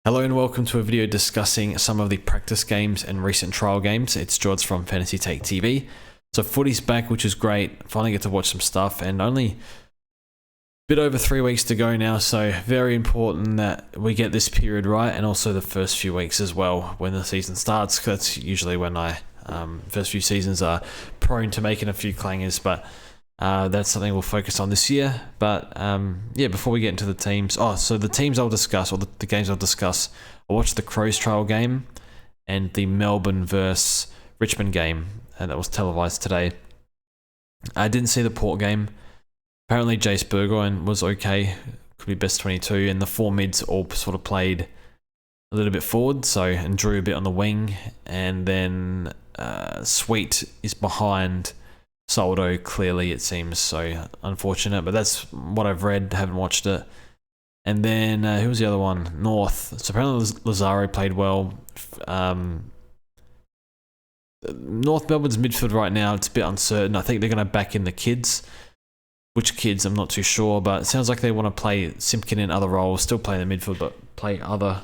Hello and welcome to a video discussing some of the practice games and recent trial games. It's George from Fantasy Take TV. So footy's back, which is great. Finally get to watch some stuff, and only a bit over 3 weeks to go now, so very important that we get this period right, and also the first few weeks as well when the season starts. That's usually when first few seasons are prone to making a few clangers, but that's something we'll focus on this year. But yeah, before we get into the teams, so the teams I'll discuss, or the games I'll discuss, I watched the Crows trial game and the Melbourne versus Richmond game, and that was televised today. I didn't see the Port game. Apparently Jace Burgoyne was okay, could be best 22, and the four mids all sort of played a little bit forward, and Drew a bit on the wing, and then Sweet is behind Soldo, clearly it seems, so unfortunate, but that's what I've read, haven't watched it. And then who was the other one? North. So apparently Lazaro played well. North Melbourne's midfield right now, it's a bit uncertain. I think they're going to back in the kids. Which kids, I'm not too sure, but it sounds like they want to play Simpkin in other roles, still play in the midfield, but play other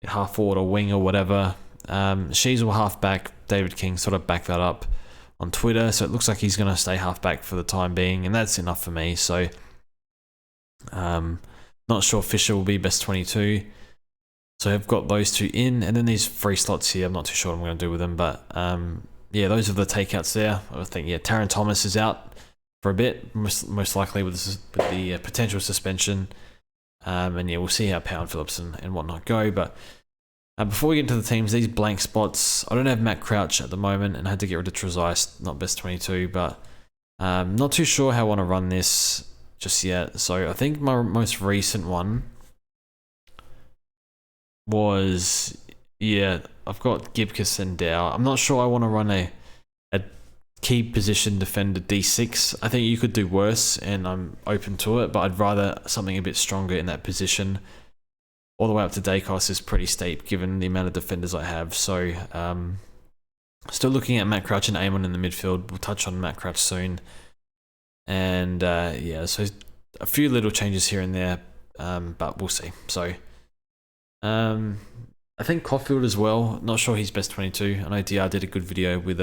half forward or wing or whatever. Shees will half back. David King sort of backed that up on Twitter, so it looks like he's going to stay halfback for the time being, and that's enough for me. So, not sure Fisher will be best 22. So I've got those two in, and then these free slots here, I'm not too sure what I'm going to do with them, but yeah, those are the takeouts there. I think, yeah, Taron Thomas is out for a bit, most likely with the potential suspension, and yeah, we'll see how Power and Phillips and whatnot go, but before we get into the teams, these blank spots, I don't have Matt Crouch at the moment, and I had to get rid of Trezise, not best 22, but not too sure how I want to run this just yet. So I think my most recent one was, yeah, I've got Gibcus and Dow. I'm not sure I want to run a key position defender D6. I think you could do worse, and I'm open to it, but I'd rather something a bit stronger in that position. All the way up to Dacos is pretty steep given the amount of defenders I have. So, still looking at Matt Crouch and Amon in the midfield. We'll touch on Matt Crouch soon. And yeah, so a few little changes here and there, but we'll see. So, I think Caulfield as well. Not sure he's best 22. I know DR did a good video with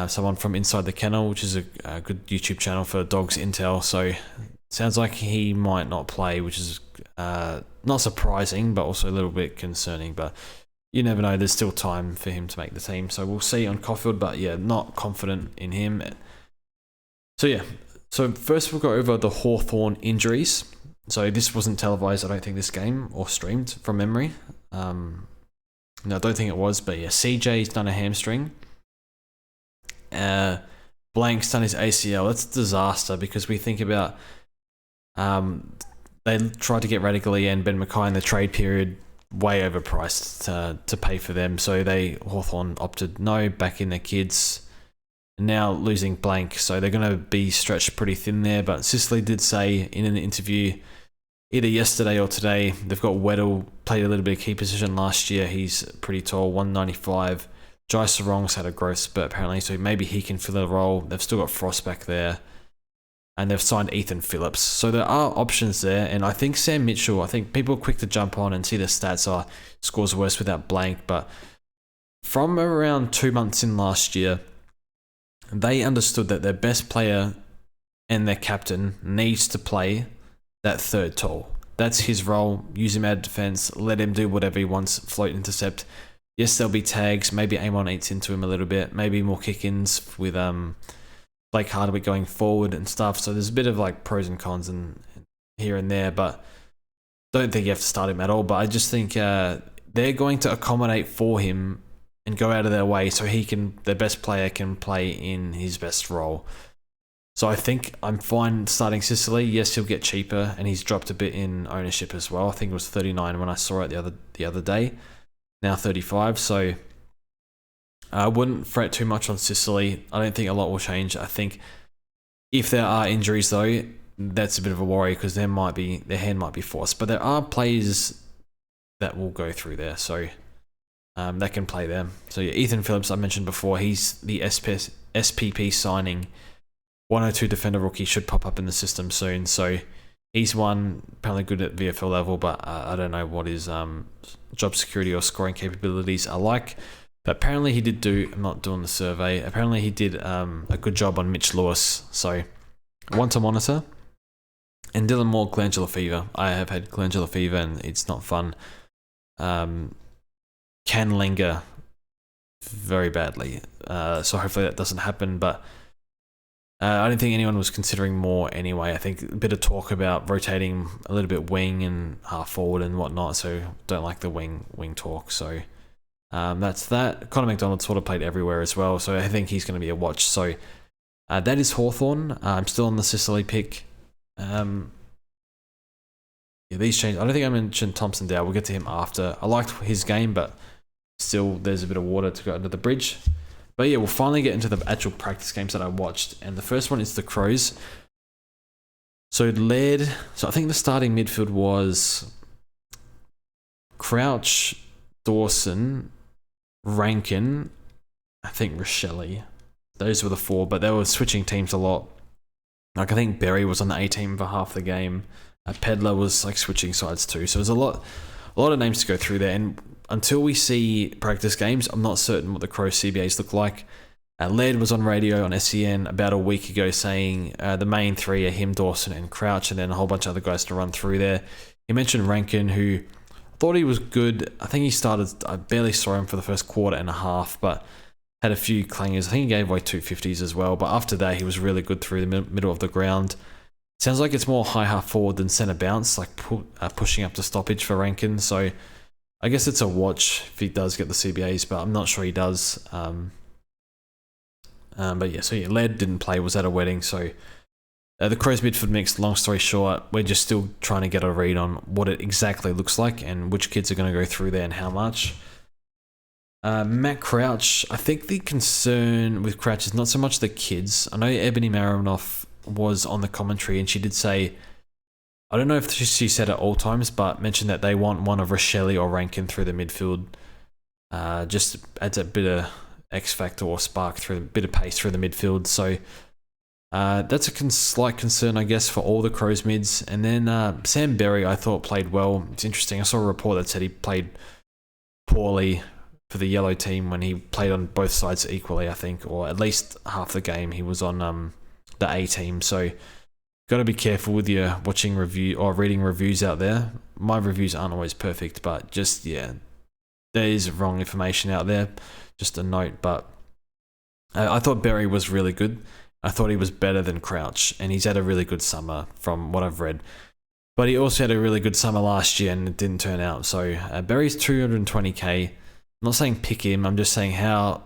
someone from Inside the Kennel, which is a good YouTube channel for dogs intel. So, sounds like he might not play, which is not surprising, but also a little bit concerning. But you never know, there's still time for him to make the team. So we'll see on Caulfield, but yeah, not confident in him. So yeah, so first we'll go over the Hawthorn injuries. So this wasn't televised, I don't think, this game, or streamed from memory. No, I don't think it was, but yeah, CJ's done a hamstring. Blank's done his ACL. That's a disaster, because we think about they tried to get Radically and Ben Mackay in the trade period, way overpriced to pay for them. So Hawthorn opted no, back in their kids. And now losing Blank, so they're going to be stretched pretty thin there. But Sicily did say in an interview, either yesterday or today, they've got Weddle, played a little bit of key position last year. He's pretty tall, 195. Jai Sarong's had a growth spurt apparently, so maybe he can fill the role. They've still got Frost back there. And they've signed Ethan Phillips. So there are options there. And I think Sam Mitchell, I think people are quick to jump on and see the stats scores worse without Blank. But from around 2 months in last year, they understood that their best player and their captain needs to play that third tall. That's his role. Use him out of defense. Let him do whatever he wants. Float, intercept. Yes, there'll be tags. Maybe Amon eats into him a little bit. Maybe more kick-ins with Blake Hardwick going forward and stuff. So there's a bit of like pros and cons and here and there, but don't think you have to start him at all. But I just think they're going to accommodate for him and go out of their way so their best player can play in his best role. So I think I'm fine starting Sicily. Yes, he'll get cheaper, and he's dropped a bit in ownership as well. I think it was 39 when I saw it the other day. Now 35. So I wouldn't fret too much on Sicily. I don't think a lot will change. I think if there are injuries though, that's a bit of a worry, because their hand might be forced. But there are players that will go through there, so that can play them. So yeah, Ethan Phillips, I mentioned before, he's the SPP signing. 102 defender rookie should pop up in the system soon. So He's one apparently good at VFL level, but I don't know what his job security or scoring capabilities are like. But apparently he did do, I'm not doing the survey, apparently he did a good job on Mitch Lewis. So one to monitor. And Dylan Moore, glandular fever. I have had glandular fever and it's not fun. Can linger very badly. So hopefully that doesn't happen. But I don't think anyone was considering Moore anyway. I think a bit of talk about rotating a little bit wing and half forward and whatnot. So don't like the wing talk. So that's that. Connor McDonald sort of played everywhere as well. So I think he's going to be a watch. So that is Hawthorn. I'm still on the Sicily pick. Yeah, these change. I don't think I mentioned Thompson Dow. We'll get to him after. I liked his game, but still there's a bit of water to go under the bridge. But yeah, we'll finally get into the actual practice games that I watched. And the first one is the Crows. So I think the starting midfield was Crouch, Dawson, Rankin, I think Rochelle. Those were the four, but they were switching teams a lot. Like I think Berry was on the A team for half the game. Pedler was like switching sides too. So there's a lot of names to go through there. And until we see practice games, I'm not certain what the Crows CBAs look like. Laird was on radio on SEN about a week ago saying the main three are him, Dawson and Crouch, and then a whole bunch of other guys to run through there. He mentioned Rankin, who thought he was good. I think he started, I barely saw him for the first quarter and a half, but had a few clangers. I think he gave away 250s as well. But after that, he was really good through the middle of the ground. Sounds like it's more high half forward than centre bounce, like pushing up to stoppage for Rankin. So I guess it's a watch if he does get the CBAs, but I'm not sure he does. But yeah, so yeah, Laird didn't play, was at a wedding. So the Crows midfield mix, long story short, we're just still trying to get a read on what it exactly looks like and which kids are going to go through there and how much. Matt Crouch, I think the concern with Crouch is not so much the kids. I know Ebony Marinoff was on the commentary and she did say, I don't know if she said at all times, but mentioned that they want one of Rochelle or Rankin through the midfield. Just adds a bit of X factor or spark through a bit of pace through the midfield. So that's a slight concern, I guess, for all the Crows mids. And then Sam Berry, I thought played well. It's interesting. I saw a report that said he played poorly for the yellow team when he played on both sides equally, I think, or at least half the game he was on the A team. So got to be careful with your watching review or reading reviews out there. My reviews aren't always perfect, but just, yeah, there is wrong information out there. Just a note, but I thought Berry was really good. I thought he was better than Crouch, and he's had a really good summer from what I've read. But he also had a really good summer last year, and it didn't turn out. So Berry's 220k. I'm not saying pick him. I'm just saying how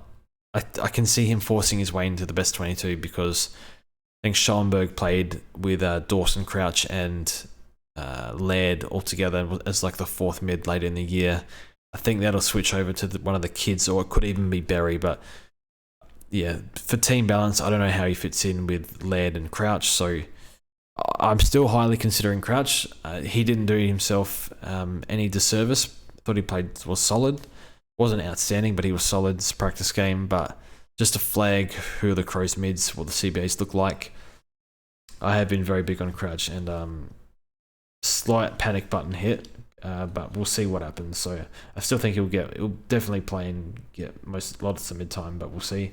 I can see him forcing his way into the best 22 because I think Schoenberg played with Dawson, Crouch, and Laird all together as like the fourth mid later in the year. I think that'll switch over to one of the kids, or it could even be Berry. But yeah, for team balance, I don't know how he fits in with Laird and Crouch. So I'm still highly considering Crouch. He didn't do himself any disservice. Thought he was solid. Wasn't outstanding, but he was solid. It's a practice game. But just to flag who are the Crows mids, what the CBAs look like. I have been very big on Crouch and slight panic button hit. But we'll see what happens. So I still think he'll definitely play and get lots of mid time, but we'll see.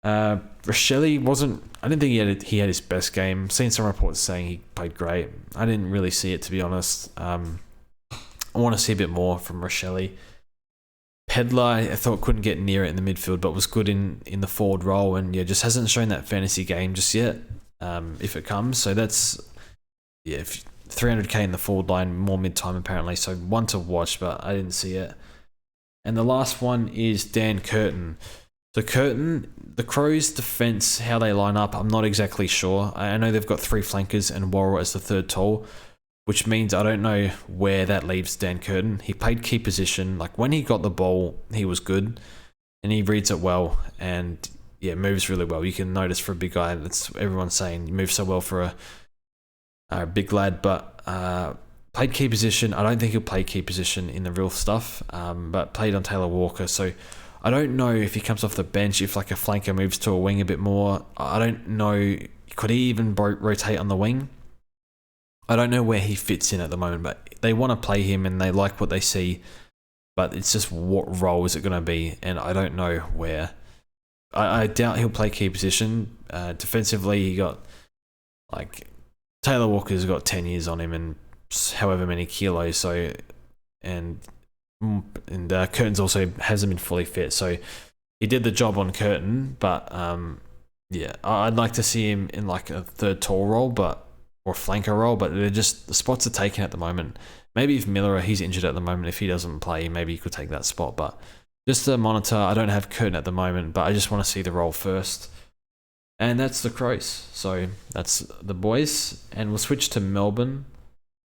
Rochelle wasn't. I didn't think he had his best game. Seen some reports saying he played great. I didn't really see it, to be honest. I want to see a bit more from Rochelle. Pedler, I thought couldn't get near it in the midfield, but was good in the forward role, and yeah, just hasn't shown that fantasy game just yet. If it comes, so that's 300k in the forward line, more mid time apparently. So one to watch, but I didn't see it. And the last one is Dan Curtin. So Curtin, the Crows' defense, how they line up, I'm not exactly sure. I know they've got three flankers and Worrell as the third tall, which means I don't know where that leaves Dan Curtin. He played key position. Like when he got the ball, he was good and he reads it well and yeah, moves really well. You can notice for a big guy, that's everyone's saying he moves so well for a big lad, but played key position. I don't think he'll play key position in the real stuff, but played on Taylor Walker. So I don't know if he comes off the bench, if like a flanker moves to a wing a bit more. I don't know. Could he even rotate on the wing? I don't know where he fits in at the moment, but they want to play him and they like what they see. But it's just what role is it going to be, and I don't know where. I doubt he'll play key position. Defensively, he got like Taylor Walker's got 10 years on him and however many kilos. So and Curtin's also hasn't been fully fit, so he did the job on Curtin. But yeah, I'd like to see him in like a third tall role, or flanker role. But they're just the spots are taken at the moment. Maybe if Miller, he's injured at the moment, if he doesn't play, maybe he could take that spot. But just to monitor, I don't have Curtin at the moment, but I just want to see the role first. And that's the Crows. So that's the boys. And we'll switch to Melbourne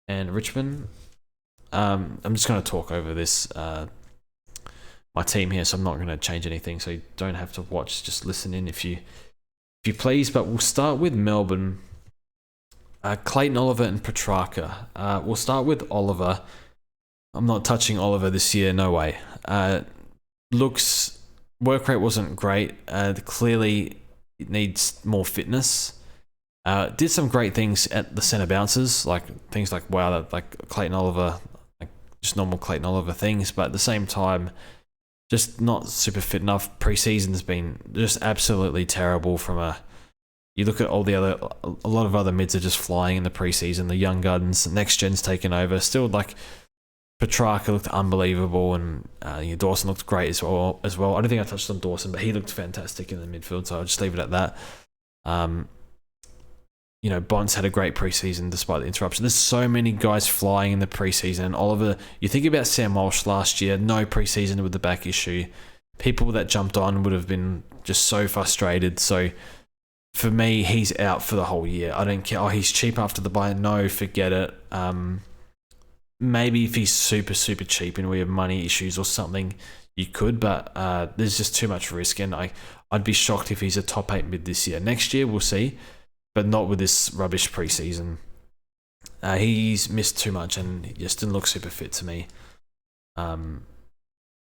and Richmond. I'm just going to talk over this, my team here, so I'm not going to change anything. So you don't have to watch, just listen in if you please. But we'll start with Melbourne. Clayton Oliver and Petrarca. We'll start with Oliver. I'm not touching Oliver this year, no way. Work rate wasn't great. Clearly it needs more fitness. Did some great things at the centre bounces, like things like like Clayton Oliver, like just normal Clayton Oliver things, but at the same time, just not super fit enough. Pre-season's been just absolutely terrible you look at a lot of other mids are just flying in the preseason. The young guns, next gen's taken over. Still, like Petrarca looked unbelievable, and Dawson looked great as well. I don't think I touched on Dawson, but he looked fantastic in the midfield. So I'll just leave it at that. Bonds had a great preseason despite the interruption. There's so many guys flying in the preseason. And Oliver, you think about Sam Walsh last year, no preseason with the back issue. People that jumped on would have been just so frustrated. So for me, he's out for the whole year. I don't care. Oh, he's cheap after the buy. No, forget it. Maybe if he's super, super cheap and we have money issues or something, you could. But there's just too much risk. And I'd be shocked if he's a top 8 mid this year. Next year, we'll see. But not with this rubbish preseason. He's missed too much and he just didn't look super fit to me.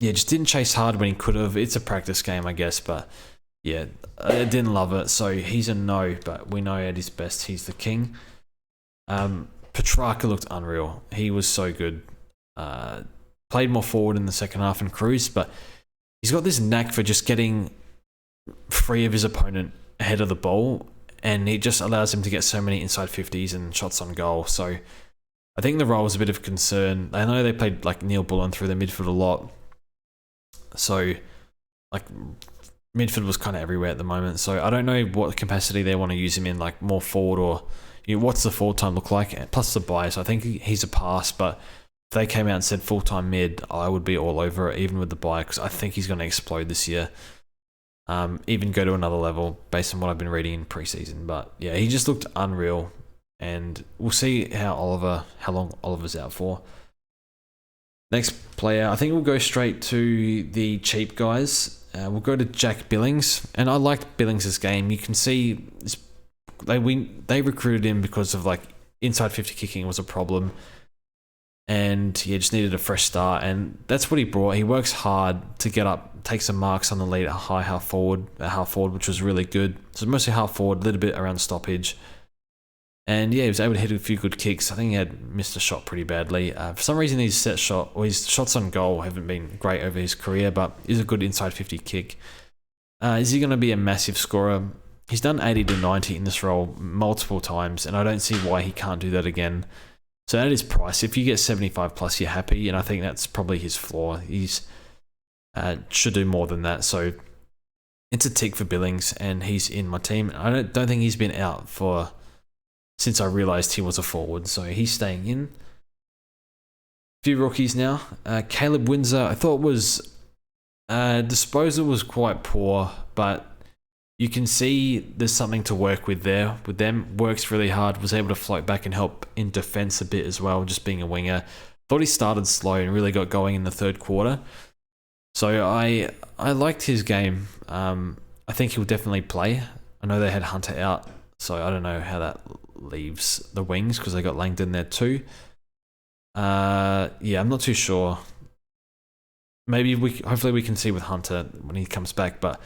Just didn't chase hard when he could have. It's a practice game, I guess, but yeah, I didn't love it. So he's a no, but we know at his best he's the king. Petrarca looked unreal. He was so good. Played more forward in the second half and cruised, but he's got this knack for just getting free of his opponent ahead of the ball, and he just allows him to get so many inside 50s and shots on goal. So I think the role was a bit of concern. I know they played like Neil Bullen through the midfield a lot. So like midfield was kind of everywhere at the moment. So I don't know what capacity they want to use him in, like more forward or what's the forward time look like? Plus the bias. I think he's a pass, but if they came out and said full-time mid, I would be all over it, even with the buy, because I think he's going to explode this year. Even go to another level based on what I've been reading in preseason. But yeah, he just looked unreal, and we'll see how long Oliver's out for. Next player, I think we'll go straight to the cheap guys. We'll go to Jack Billings, and I liked Billings' game. You can see they recruited him because of like inside 50 kicking was a problem, and he just needed a fresh start, and that's what he brought. He works hard to get up, take some marks on the lead at half forward, which was really good. So mostly half forward, a little bit around stoppage. And yeah, he was able to hit a few good kicks. I think he had missed a shot pretty badly. For some reason, his shots on goal haven't been great over his career, but is a good inside 50 kick. Is he going to be a massive scorer? He's done 80 to 90 in this role multiple times, and I don't see why he can't do that again. So at his price, if you get 75 plus, you're happy, and I think that's probably his floor. He's should do more than that. So it's a tick for Billings, and he's in my team. I don't think he's been out since I realised he was a forward, so he's staying in. A few rookies now. Caleb Windsor, I thought was disposal was quite poor, but you can see there's something to work with there. With them, works really hard, was able to float back and help in defence a bit as well, just being a winger. Thought he started slow and really got going in the third quarter. So I liked his game. I think he'll definitely play. I know they had Hunter out, so I don't know how that leaves the wings because they got Langdon there too. Yeah, I'm not too sure. Maybe hopefully we can see with Hunter when he comes back, but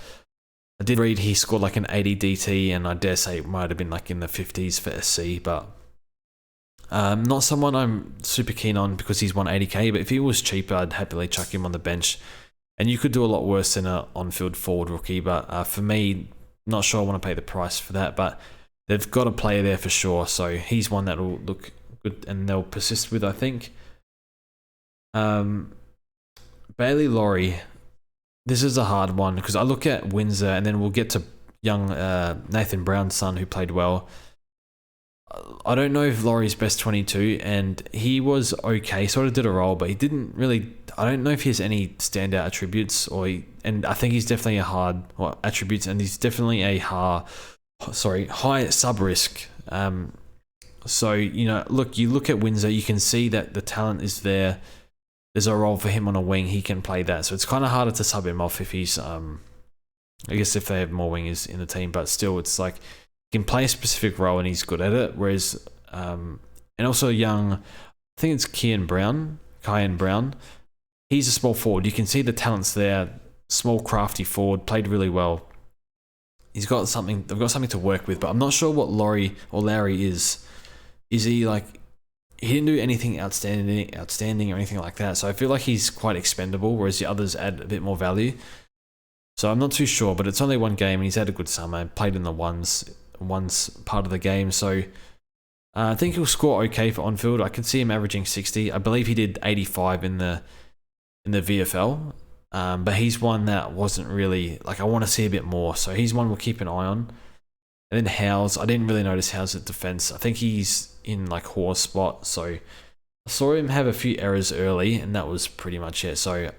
I did read he scored like an 80 DT, and I dare say it might have been like in the 50s for SC, but Not someone I'm super keen on because he's 180k, but if he was cheaper, I'd happily chuck him on the bench. And you could do a lot worse than an on-field forward rookie, but for me, not sure I want to pay the price for that, but they've got a player there for sure, so he's one that will look good and they'll persist with, I think. Bailey Laurie, this is a hard one because I look at Windsor and then we'll get to young Nathan Brown's son who played well. I don't know if Laurie's best 22, and he was okay, sort of did a role, but he didn't really. I don't know if he has any standout attributes, and I think he's definitely attributes, and he's definitely a high sub risk. So look, you look at Windsor, you can see that the talent is there. There's a role for him on a wing, he can play that, so it's kind of harder to sub him off if he's. I guess if they have more wingers in the team, but still, it's like. Can play a specific role and he's good at it. Whereas, and also young, I think it's Kyan Brown. He's a small forward. You can see the talents there. Small, crafty forward, played really well. He's got something. They've got something to work with, but I'm not sure what Lowry is. Is he like? He didn't do anything outstanding or anything like that. So I feel like he's quite expendable, whereas the others add a bit more value. So I'm not too sure, but it's only one game and he's had a good summer. Played in the ones part of the game, so I think he'll score okay for on-field. I could see him averaging 60. I believe he did 85 in the VFL, but he's one that wasn't really like I want to see a bit more. So he's one we'll keep an eye on. And then Howes, I didn't really notice Howes at defense. I think he's in like horse spot, so I saw him have a few errors early, and that was pretty much it. So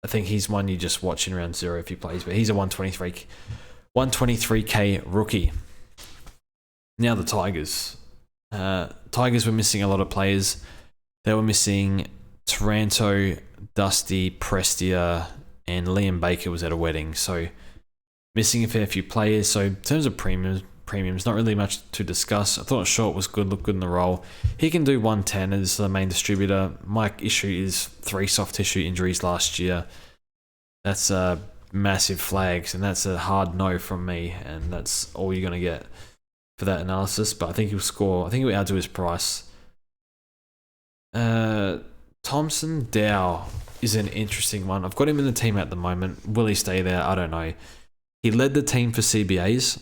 I think he's one you just watch in round 0 if he plays, but he's a 123k rookie. Now the Tigers. Tigers were missing a lot of players. They were missing Taranto, Dusty, Prestia, and Liam Baker was at a wedding. So missing a fair few players. So in terms of premiums, not really much to discuss. I thought Short was good, looked good in the role. He can do 110 as the main distributor. My issue is 3 soft tissue injuries last year. That's massive flags, and that's a hard no from me, and that's all you're going to get for that analysis. But I think he'll score. I think he'll outdo his price. Thompson Dow is an interesting one. I've got him in the team at the moment. Will he stay there? I don't know. He led the team for CBAs,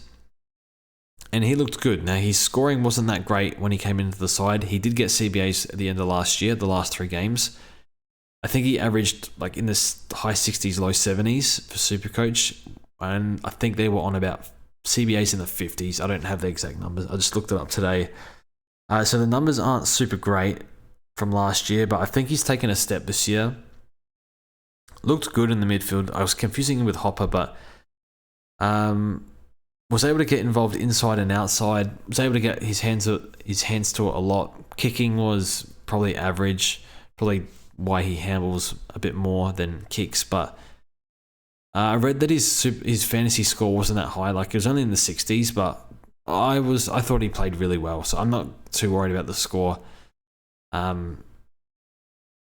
and he looked good. Now, his scoring wasn't that great when he came into the side. He did get CBAs at the end of last year, the last 3 games. I think he averaged like in the high 60s, low 70s for SuperCoach, and I think they were on about CBAs in the 50s. I don't have the exact numbers. I just looked it up today. So the numbers aren't super great from last year, but I think he's taken a step this year. Looked good in the midfield. I was confusing him with Hopper, but was able to get involved inside and outside. Was able to get his hands to it a lot. Kicking was probably average. Probably why he handles a bit more than kicks, but I read that his fantasy score wasn't that high. Like it was only in the 60s, but I thought he played really well, so I'm not too worried about the score.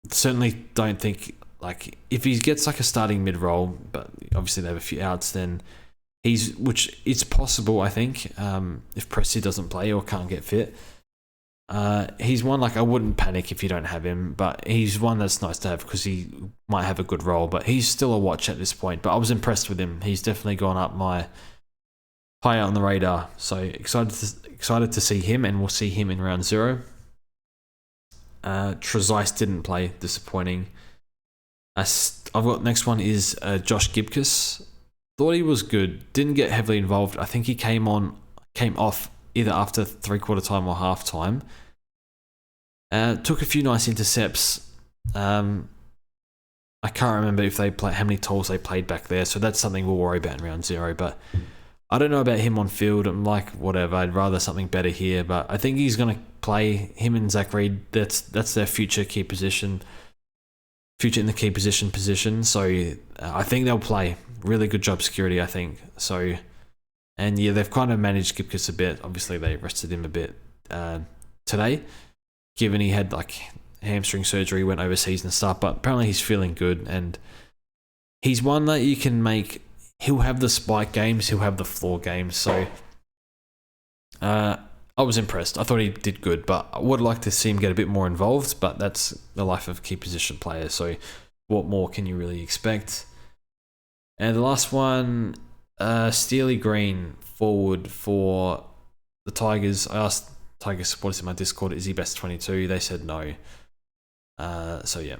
Certainly don't think like if he gets like a starting mid role, but obviously they have a few outs, then which it's possible. I think if Presti doesn't play or can't get fit, he's one like I wouldn't panic if you don't have him, but he's one that's nice to have because he might have a good role. But he's still a watch at this point. But I was impressed with him. He's definitely gone up my higher on the radar. So excited to see him, and we'll see him in round 0. Trezise didn't play, disappointing. I've got next one is Josh Gibcus. Thought he was good. Didn't get heavily involved. I think he came off either after 3/4 time or half time. Took a few nice intercepts. I can't remember if they how many tolls they played back there, so that's something we'll worry about in round 0. But I don't know about him on field. I'm like, whatever. I'd rather something better here. But I think he's going to play. Him and Zach Reed. That's their future key position. Future in the key position. So I think they'll play. Really good job security, I think. So, and yeah, they've kind of managed Gibcus a bit. Obviously, they rested him a bit today, given he had like hamstring surgery, went overseas and stuff. But apparently, he's feeling good, and he's one that you can make. He'll have the spike games. He'll have the floor games. So, I was impressed. I thought he did good, but I would like to see him get a bit more involved, but that's the life of key position players, so what more can you really expect? And the last one, Steely Green, forward for the Tigers. I asked Tigers supporters in my Discord, is he best 22? They said no. So yeah.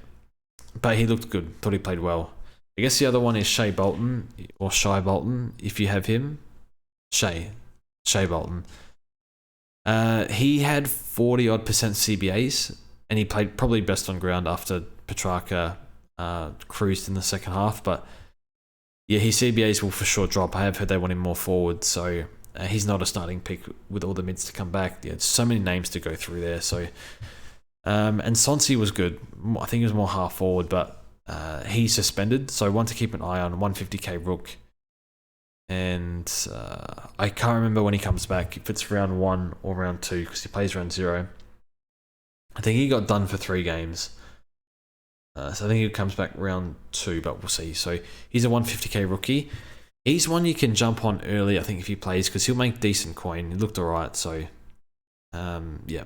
But he looked good. Thought he played well. I guess the other one is Shea Bolton, or Shy Bolton, if you have him. Shea Bolton. He had 40-odd% CBAs, and he played probably best on ground after Petrarca cruised in the second half, but yeah, his CBAs will for sure drop. I have heard they want him more forward, so he's not a starting pick with all the mids to come back. Yeah, so many names to go through there. So, and Sonsi was good. I think he was more half forward, but he's suspended, so one to keep an eye on. 150k rook, and I can't remember when he comes back. If it's round 1 or round 2, because he plays round 0. I think he got done for 3 games. So I think he comes back round 2, but we'll see. So he's a 150k rookie. He's one you can jump on early, I think, if he plays, because he'll make decent coin. He looked alright, so yeah.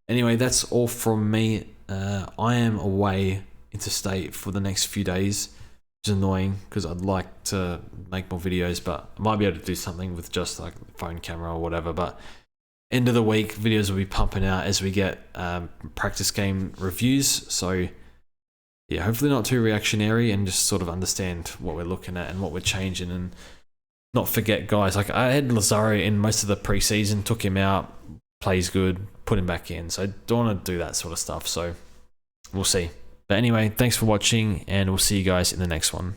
Anyway, that's all from me. I am away interstate for the next few days, which is annoying because I'd like to make more videos, but I might be able to do something with just like phone camera or whatever. But end of the week, videos will be pumping out as we get practice game reviews. So yeah, hopefully not too reactionary, and just sort of understand what we're looking at and what we're changing, and not forget guys. Like I had Lazaro in most of the preseason, took him out, plays good, put him back in. So I don't want to do that sort of stuff. So we'll see. But anyway, thanks for watching, and we'll see you guys in the next one.